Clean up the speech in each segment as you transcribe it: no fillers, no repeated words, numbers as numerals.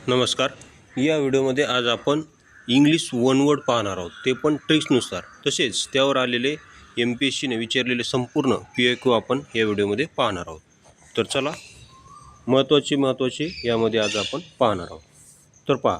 नमस्कार. या व्हिडिओमध्ये आज आपण इंग्लिश वन वर्ड पाहणार आहोत, ते पण ट्रिक्सनुसार. तसेच त्यावर आलेले MPSCने विचारलेले संपूर्ण PIQ आपण या व्हिडिओमध्ये पाहणार आहोत. तर चला, महत्त्वाचे यामध्ये आज आपण पाहणार आहोत. तर पहा,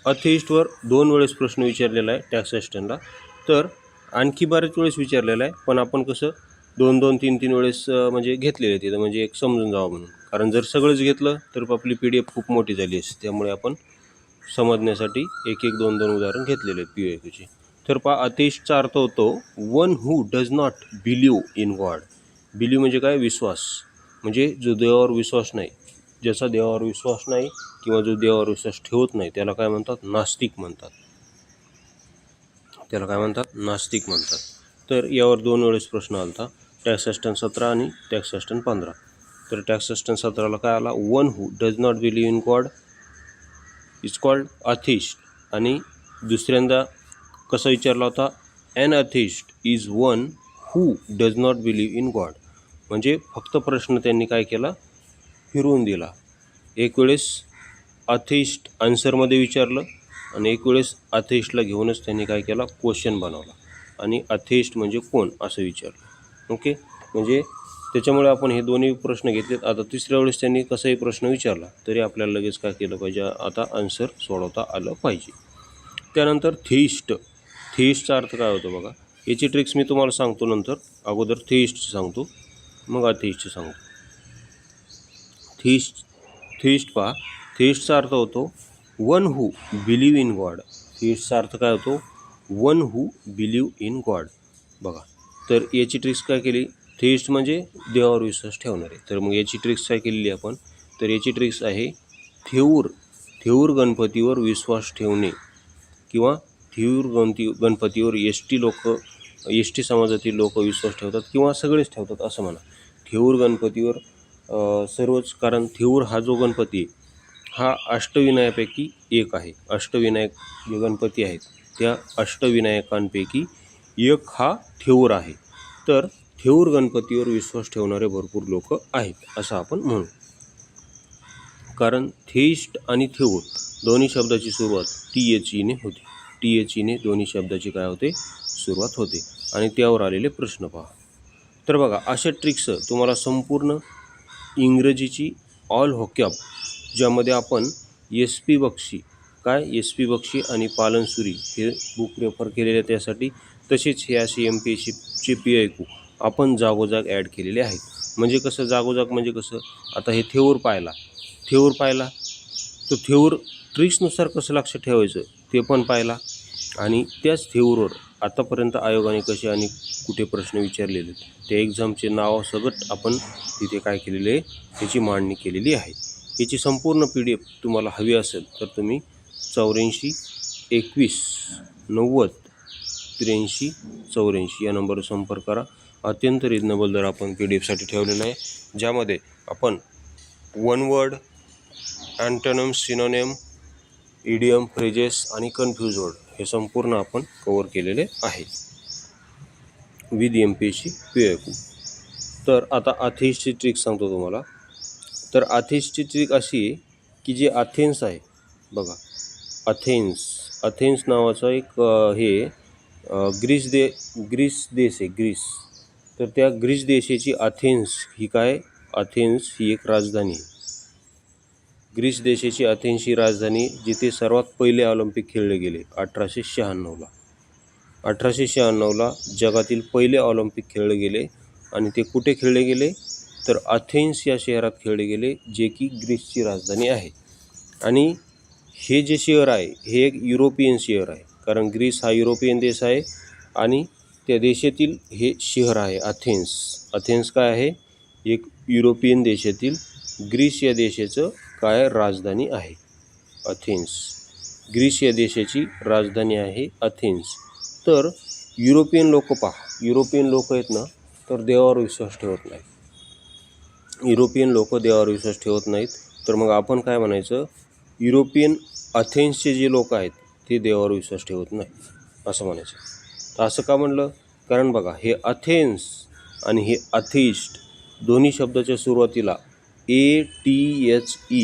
अथेइस्टवर 2 वेळेस प्रश्न विचारलेला आहे टॅक्स असिस्टंटला. तर आणखी बऱ्याच वेळेस विचारलेला आहे, पण आपण कसं 2-2, 3-3 वेळेस म्हणजे घेतलेले तिथं, म्हणजे एक समजून जावं म्हणून. कारण जर सगळंच घेतलं तर आपली PDF खूप मोठी झाली असते. त्यामुळे आपण समजण्यासाठी 1-1, 2-2 उदाहरण घेतलेले आहेत PIQचे. तर पहा, अथेइस्टचा अर्थ होतो one who does not believe in God. Believe म्हणजे काय? विश्वास. म्हणजे जो देवावर विश्वास नाही, ज्याचा देवावर विश्वास नाही किंवा जो देवावर विश्वास ठेवत नाही, त्याला काय म्हणतात? नास्तिक म्हणतात. नास्तिक म्हणतात. तर यावर 2 वेळेस प्रश्न आला होता, टॅक्स असिस्टंट 17 आणि टॅक्स असिस्टंट 15. तर टॅक्स असिस्टंट 17ला काय आला? One who does not believe in God is called atheist. आणि दुसऱ्यांदा कसा विचारला होता? An atheist is one who does not believe in God. म्हणजे फक्त प्रश्न त्यांनी काय केला? फिरवून दिला. एक वेळेस अथेइस्ट आन्सरमध्ये विचारलं आणि एक वेळेस अथेइस्टला घेऊनच त्यांनी काय केला? क्वेश्चन बनवला आणि अथेइस्ट म्हणजे कोण असं विचारलं. ओके, म्हणजे त्याच्यामुळे आपण हे दोन्ही प्रश्न घेतलेत. आता तिसऱ्या वेळेस त्यांनी कसाही प्रश्न विचारला तरी आपल्याला लगेच काय केलं पाहिजे? आता आन्सर सोडवता आलं पाहिजे. त्यानंतर थेइस्टचा अर्थ काय होतो बघा. याची ट्रिक्स मी तुम्हाला सांगतो नंतर. अगोदर थेइस्टचं सांगतो, मग अथेइस्टचं सांगतो. थेइस्ट पहा, थेइस्टचा अर्थ होतो one who believe in God. थेइस्टचा अर्थ काय होतो? One who believe in God. बघा, तर याची ट्रिक्स काय केली? थेइस्ट म्हणजे देवावर विश्वास ठेवणारे. तर मग याची ट्रिक्स काय केलेली आपण? तर याची ट्रिक्स आहे थेऊर गणपतीवर विश्वास ठेवणे किंवा थेऊर गणपतीवर एस टी समाजातील लोक विश्वास ठेवतात किंवा सगळेच ठेवतात असं म्हणा. थेऊर गणपतीवर सर्वच, कारण थेऊर हा जो गणपती आहे हा अष्टविनायकापैकी एक आहे. अष्टविनायक जे गणपती आहेत त्या अष्टविनायकांपैकी एक हा थेऊर आहे. तर थेऊर गणपतीवर विश्वास ठेवणारे भरपूर लोक आहेत असं आपण म्हणू. कारण थेइस्ट आणि थेऊर दोन्ही शब्दाची सुरुवात THE ने होते. THE ने दोन्ही शब्दाची काय होते? सुरुवात होते. आणि त्यावर आलेले प्रश्न पहा. तर बघा, अशा ट्रिक्स तुम्हाला संपूर्ण इंग्रजीची ऑल व्होकॅब, ज्यामध्ये आपण SP बक्षी आणि पालनसुरी हे बुक रेफर केलेले त्यासाठी. तसेच हे असे MPSCचे PIQ आपण जागोजाग ॲड केलेले आहेत. म्हणजे कसं जागोजाग? म्हणजे कसं, आता हे थेऊर पाहिला तर थेऊर ट्रिक्सनुसार कसं लक्ष ठेवायचं ते पण पाहिला. आणि त्याच थेऊरवर आतापर्यंत आयोगाने कसे आणि कुठे प्रश्न विचारलेले त्या एक्झामचे नाव सगळं आपण तिथे काय केलेले आहे? त्याची मांडणी केलेली आहे. याची संपूर्ण PDF तुम्हाला हवी असेल तर तुम्ही 84 21 90 83 84 या नंबरवर संपर्क करा. अत्यंत रिजनेबल दर आपण PDFसाठी ठेवलेला आहे, ज्यामध्ये आपण one word, antonym, synonym, idiom, phrases आणि कन्फ्यूज वर्ड हे संपूर्ण आपण कव्हर केलेले आहे विथ MPSC PIQ. तर आता अथेइस्टची ट्रिक सांगतो तुम्हाला. तर अथेइस्टची ट्रिक अशी आहे की जे अथेन्स आहे बघा, अथेन्स नावाचा एक ग्रीस देश आहे, ग्रीस. तर त्या ग्रीस देशाची अथेन्स ही एक राजधानी आहे. ग्रीस देशाची अथेन्स ही राजधानी, जिथे सर्वात पहिले ऑलिम्पिक खेळले गेले 1896ला. 1896ला जगातील पहिले ऑलिम्पिक खेळले गेले. आणि ते कुठे खेळले गेले? तर अथेन्स या शहरात खेळले गेले, जे की ग्रीसची राजधानी आहे. आणि हे जे शहर आहे हे एक युरोपियन शहर आहे, कारण ग्रीस हा युरोपियन देश आहे आणि त्या देशातील हे शहर आहे अथेन्स काय आहे? एक युरोपियन देशातील ग्रीस या देशाचं काय राजधानी आहे अथेन्स. ग्रीस या देशाची राजधानी आहे अथेन्स. तर युरोपियन लोक आहेत ना, तर देवावर विश्वास ठेवत नाहीत. युरोपियन लोक देवावर विश्वास ठेवत नाहीत. तर मग आपण काय म्हणायचं? युरोपियन अथेन्सचे जे लोक आहेत ते देवावर विश्वास ठेवत नाहीत असं म्हणायचं. तर असं का म्हणलं? कारण बघा, हे अथेन्स आणि हे अथेइस्ट दोन्ही शब्दाच्या सुरुवातीला ATHE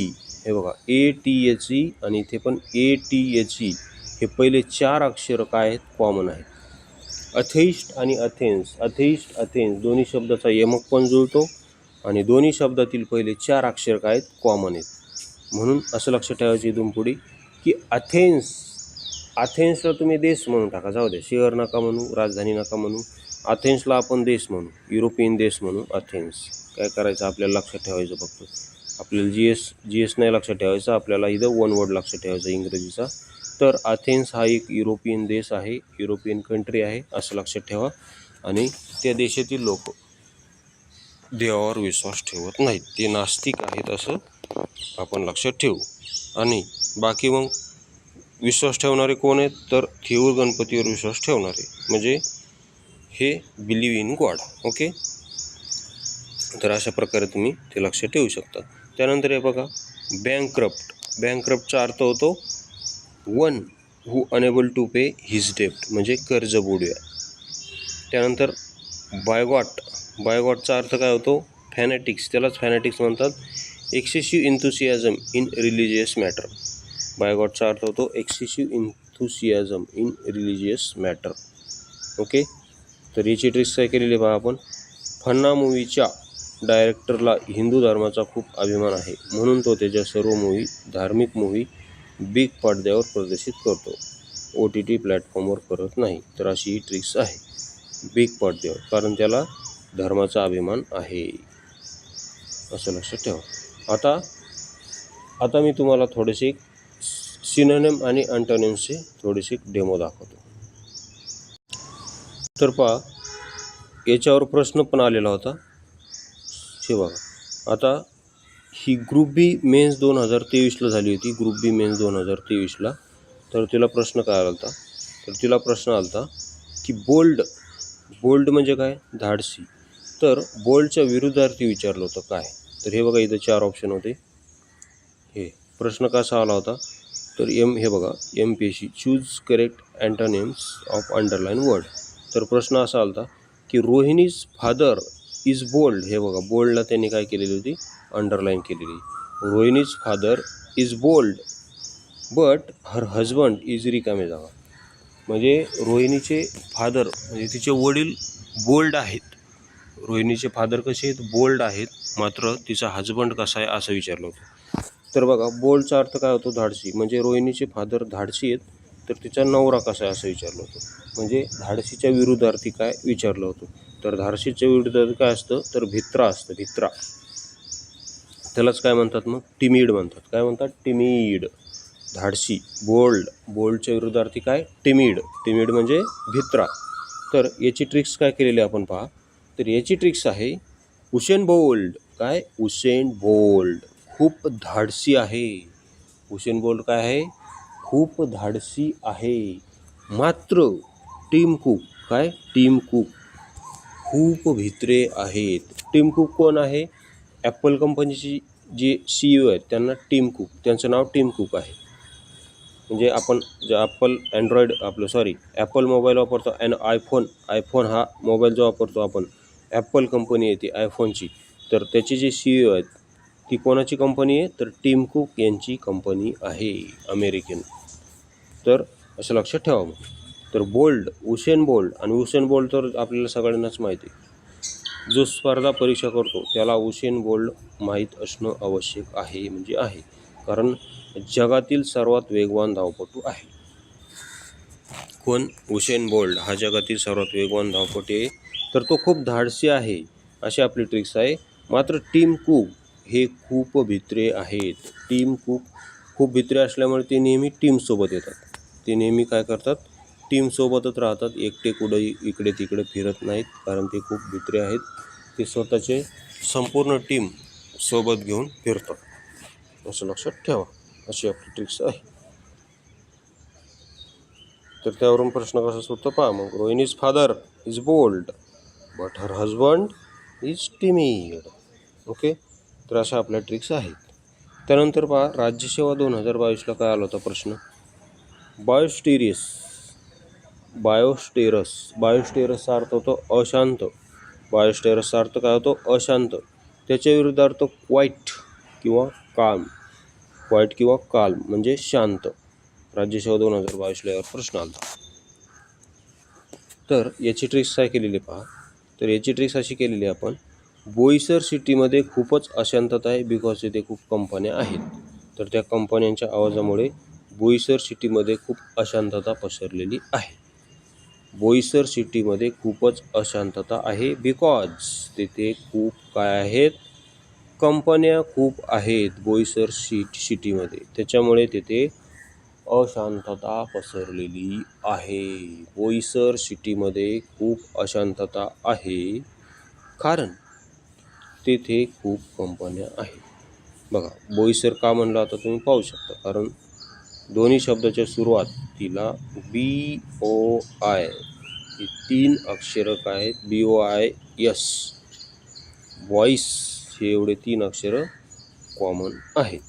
हे बघा ATHE आणि इथे पण ATHE हे पहिले 4 अक्षर काय आहेत, कॉमन आहेत. अथेइस्ट आणि अथेन्स, अथेइस्ट अथेन्स दोन्ही शब्दाचा यमक पण जुळतो आणि दोन्ही शब्दातील पहिले 4 अक्षर काय आहेत, कॉमन आहेत. म्हणून असं लक्षात ठेवायचं इथून पुढे की अथेन्सला तुम्ही देश म्हणून टाका, जाऊ द्या, शहर नका म्हणू, राजधानी नका म्हणू, अथेन्सला आपण देश म्हणू, युरोपियन देश म्हणू अथेन्स. काय करायचं आपल्याला लक्षात ठेवायचं, फक्त आपल्याला जी एस नाही लक्षात ठेवायचं, आपल्याला इथं वन वर्ड लक्षात ठेवायचा इंग्रजीचा. तर अथेन्स हा एक युरोपियन देश आहे, युरोपियन कंट्री आहे असं लक्षात ठेवा. आणि त्या देशातील लोक देवावर विश्वास ठेवत नाहीत, ते नास्तिक आहेत असं आपण लक्षात ठेवू. आणि बाकी मग विश्वास ठेवणारे कोण आहेत, तर थेऊर गणपतीवर विश्वास ठेवणारे, म्हणजे हे बिलीव्ह इन गॉड. ओके, तर अशा प्रकारे तुम्ही ते लक्षात ठेवू शकता. त्यानंतर हे बघा बँकक्रप्टचा अर्थ होतो one who unable to pay his डेप्ट, म्हणजे कर्ज बुडव्या. त्यानंतर बायगॉटचा अर्थ काय होतो, फॅनेटिक्स, त्यालाच फॅनेटिक्स म्हणतात, excessive enthusiasm in religious matter. बायगॉटचा अर्थ होतो excessive enthusiasm in religious matter. Okay, तर याची ट्रिक्स काय केलेली बघा आपण. फन्ना मूवीच्या डायरेक्टरला हिंदू धर्माचा खूप अभिमान आहे, म्हणून तो त्याच्या सर्व धार्मिक मूवी बिग पडद्यावर प्रदर्शित करतो, OTT प्लॅटफॉर्मवर करत नाही. तर अशी ही ट्रिक्स आहे बिग पडद्यावर, कारण त्याला धर्माचा अभिमान आहे असं लक्षात ठेवा. आता मी तुम्हाला थोडेसे सिनोनिम आणि अँटोनिम्सचे थोडेसे डेमो दाखवतो. तर पहा, याच्यावर प्रश्न पण आलेला होता, हे बघा. आता ही ग्रुप बी मेन्स 2023ला झाली होती, ग्रुप बी मेन्स 2023ला. तर तिला प्रश्न काय आला होता, तर तिला प्रश्न आला होता की बोल्ड म्हणजे काय, धाडसी. तर बोल्डच्या विरुद्धार्थी विचारलं होतं काय. तर हे बघा इथं 4 ऑप्शन होते. हे प्रश्न कसा आला होता, तर हे बघा MPSC choose correct antonyms of underline word. तर प्रश्न असा आला होता की रोहिणीज फादर इज बोल्ड. हे बघा बोल्डला त्यांनी काय केलेली होती, अंडरलाईन केलेली. Rohini's father is bold but her husband is रिकामे जागा. म्हणजे रोहिणीचे फादर म्हणजे तिचे वडील बोल्ड आहेत, रोहिणीचे फादर कसे आहेत, बोल्ड आहेत, मात्र तिचा हजबंड कसा आहे असं विचारलं होतं. तर बघा बोल्डचा अर्थ काय होतो, धाडसी. म्हणजे रोहिणीचे फादर धाडसी आहेत, तर तिचा नवरा कसा आहे असं विचारलं होतं. म्हणजे धाडसीच्या विरुद्धार्थी काय विचारलं होतं. तर धाडसीच्या विरुद्धार्थी काय असतं, तर भित्रा असतं, भित्रा. त्यालाच काय म्हणतात मग, टिमिड म्हणतात. काय म्हणतात, टिमिड. धाडसी, बोल्डच्या विरुद्धार्थी काय, टिमिड म्हणजे भित्रा. तर याची ट्रिक्स काय केलेली आपण पहा. तर याची ट्रिक्स आहे उसेन बोल्ट. काय, उसेन बोल्ट खूप धाडसी आहे. उसेन बोल्ट काय आहे, खूप धाडसी आहे. मात्र टिम कुक, काय, टिम कुक खूप भित्रे आहेत. टिम कुक कोण आहे, ॲपल कंपनीची जे CEO आहेत त्यांना टिम कुक, त्यांचं नाव टिम कुक आहे. म्हणजे आपण जे ॲपल मोबाईल वापरतो आणि आयफोन हा मोबाईल जो वापरतो आपण, ॲपल कंपनी येते आयफोनची, तर त्याची जी CEO आहेत ती कोणाची कंपनी आहे, तर टिम कुक यांची कंपनी आहे, अमेरिकन. तर असं लक्षात ठेवा. मग तर उसेन बोल्ट तर आपल्याला सगळ्यांनाच माहिती आहे. जो स्पर्धा परीक्षा करतो त्याला उसेन बोल्ट माहीत असणं आवश्यक आहे, म्हणजे आहे, कारण जगातील सर्वात वेगवान धावपटू आहे. कोण, उसेन बोल्ट हा जगातील सर्वात वेगवान धावपटू आहे. तर तो खूप धाडसी आहे, अशी आपली ट्रिक्स आहे. मात्र टिम कुक हे खूप भित्रे आहेत. टिम कुक खूप भित्रे असल्यामुळे ते नेहमी टीमसोबत येतात. ते नेहमी काय करतात, टीमसोबतच राहतात. एकटे कुठंही इकडे तिकडे फिरत नाहीत, कारण ते खूप भित्रे आहेत. ते स्वतःचे संपूर्ण टीम सोबत घेऊन फिरतात, असं लक्षात ठेवा. अशी आपली ट्रिक्स आहे. तर त्यावरून प्रश्न कसा सुटतो पहा. मग Rohini's father is bold but her husband is timid. Okay, तर अशा आपल्या ट्रिक्स आहेत. त्यानंतर पहा, राज्यसेवा 2022ला काय आला होता प्रश्न, बायोस्टेरसचा अर्थ होतो अशांत. बायोस्टेरसचा अर्थ काय होतो, अशांत. त्याच्या विरुद्धार्थ क्वाईट किंवा काम. क्वाईट किंवा काल्म म्हणजे शांत. राज्यसेवा 2022ला यावर प्रश्न आला. तर याची ट्रिक्स काय केलेली पहा. तर याची ट्रिक्स अशी केलेली आहे आपण, बोईसर सिटीमध्ये खूपच अशांतता आहे बिकॉज इथे खूप कंपन्या आहेत. तर त्या कंपन्यांच्या आवाजामुळे बोईसर सिटीमध्ये खूप अशांतता पसरलेली आहे. बोईसर सिटीमध्ये खूपच अशांतता आहे बिकॉज तिथे खूप काय आहेत, कंपन्या खूप आहेत बोईसर सिटीमध्ये, त्याच्यामुळे तिथे अशांतता पसरलेली आहे. बोईसर सिटीमध्ये खूप अशांतता आहे कारण तेथे खूप कंपन्या आहेत. बघा बोईसर का म्हणलं आता तुम्ही पाहू शकता, कारण दोन्ही शब्दाच्या सुरुवातीला BOI ही 3 अक्षरं काय आहेत, BOIS व्हॉइस हे एवढे 3 अक्षरं कॉमन आहेत.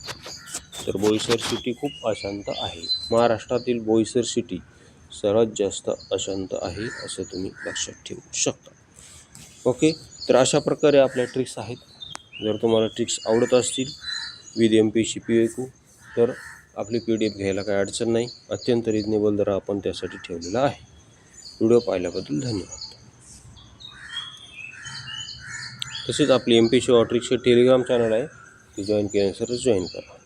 तर बोईसर सिटी खूप अशांत आहे. महाराष्ट्रातील बोईसर सिटी सर्वात जास्त अशांत आहे असं तुम्ही लक्षात ठेवू शकता. ओके, तर अशा प्रकारे आपल्या ट्रिक्स आहेत. जर तुम्हाला ट्रिक्स आवडत असतील विथ MPSC PYQ तर आपली PDF घ्यायला काही अडचण नाही. अत्यंत रिजनेबल दर आपण त्यासाठी ठेवलेला आहे. व्हिडिओ पाहिल्याबद्दल धन्यवाद. तसेच आपली MPSC ट्रिक्सचे टेलिग्राम चॅनल आहे, ते जॉईन केल्यानंतर जॉईन करा.